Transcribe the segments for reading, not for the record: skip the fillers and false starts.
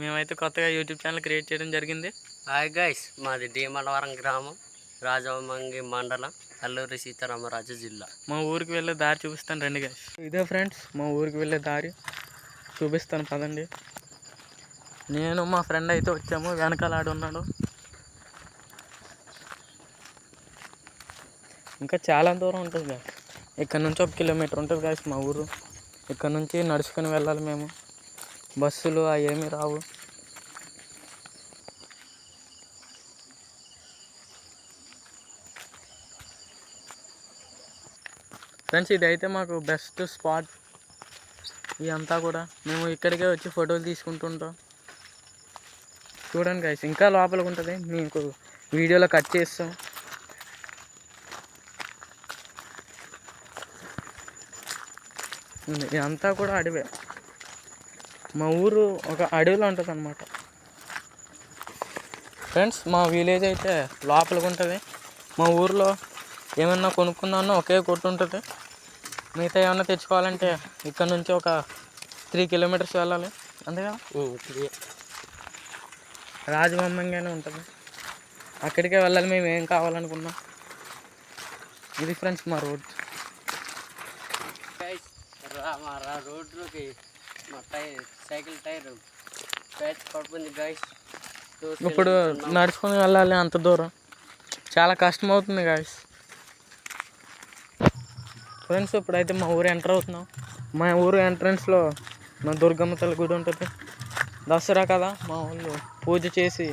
మేమైతే కొత్తగా YouTube channel create చేయడం జరిగింది. హాయ్ గైస్, మాది డీమలవరం గ్రామం, రాజమంగి మండలం, అల్లూరి సీతారామరాజు జిల్లా. మా ఊరికి వెళ్ళే దారి చూపిస్తాను రండి గైస్. ఇదే ఫ్రెండ్స్ మా ఊరికి వెళ్ళే దారి చూపిస్తాను పదండి. నేను మా ఫ్రెండ్ అయితే వచ్చాము, వెనకాల ఆడున్నాడు. ఇంకా చాలా దూరం ఉంటుంది గాయస్. ఇక్కడ నుంచి 1 కిలోమీటర్ ఉంటుంది గాయస్ మా ఊరు. ఇక్కడ నుంచి నడుచుకొని వెళ్ళాలి మేము. బస్సులు అవి ఏమీ రావు. ఫ్రెండ్స్ ఇదైతే మాకు బెస్ట్ స్పాట్. ఇదంతా కూడా మేము ఇక్కడికే వచ్చి ఫోటోలు తీసుకుంటుంటాం. చూడండి గైస్, ఇంకా లోపలికి ఉంటుంది, మీకు వీడియోలో కట్ చేస్తాం. ఇదంతా కూడా అడవే. మా ఊరు ఒక అడవిలో ఉంటుంది అన్నమాట. ఫ్రెండ్స్ మా విలేజ్ అయితే లోపలికి ఉంటుంది. మా ఊర్లో ఏమన్నా కొనుక్కుందామన్నా ఒకే కొట్టు ఉంటుంది. మిగతా ఏమన్నా తెచ్చుకోవాలంటే ఇక్కడ నుంచి ఒక 3 కిలోమీటర్స్ వెళ్ళాలి. అంతేగా రాజమంగానే ఉంటుంది, అక్కడికే వెళ్ళాలి. మేము ఏం కావాలనుకున్నాం. ఇది ఫ్రెండ్స్ మా రోడ్. రోడ్లోకి మా సైకిల్ టైర్ ప్యాచ్ పడుతుంది గైస్. ఇప్పుడు నడుచుకొని వెళ్ళాలి అంత దూరం, చాలా కష్టం అవుతుంది గాయస్. ఫ్రెండ్స్ ఇప్పుడైతే మా ఊరు ఎంటర్ అవుతున్నాం. మా ఊరు ఎంట్రన్స్లో మా దుర్గమ్మ తల్లి గుడి ఉంటుంది. దసరా కదా, మా వాళ్ళు పూజ చేసి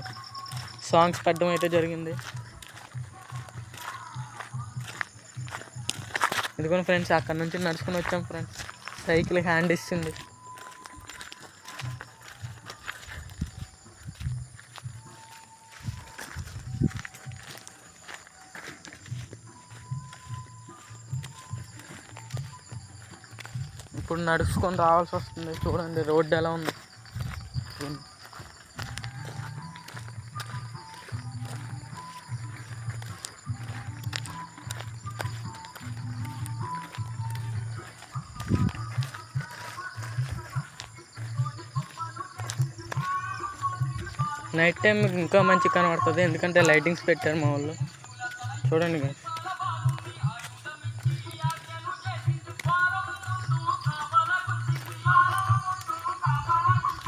సాంగ్స్ పెట్టడం అయితే జరిగింది. ఇదిగోండి ఫ్రెండ్స్, అక్కడ నుంచి నడుచుకొని వచ్చాం ఫ్రెండ్స్. సైకిల్ హ్యాండ్ ఇస్తుంది. ఇప్పుడు నడుచుకొని రావాల్సి వస్తుంది. చూడండి రోడ్డు ఎలా ఉంది. నైట్ టైం ఇంకా మంచి కనబడుతుంది, ఎందుకంటే లైటింగ్స్ పెట్టారు మా వాళ్ళు. చూడండి కదా,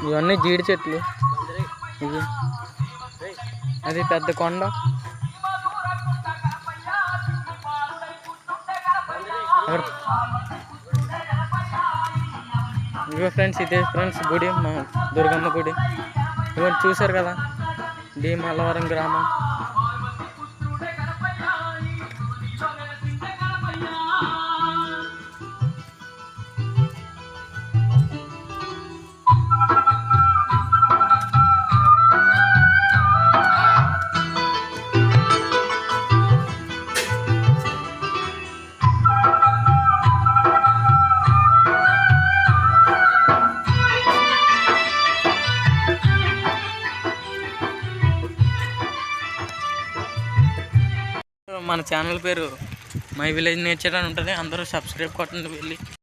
ఇవన్నీ జీడి చెట్లు. ఇది అది పెద్ద కొండ. ఇదిగో ఫ్రెండ్స్, ఇదే ఫ్రెండ్స్ గుడి, మా దుర్గమ్మ గుడి. ఇవన్నీ చూశారు కదా, డీమలవరం గ్రామం. మన ఛానల్ పేరు మై విలేజ్ నేచర్ అని ఉంటుంది. అందరూ సబ్స్క్రైబ్ కొట్టండి వెళ్ళి.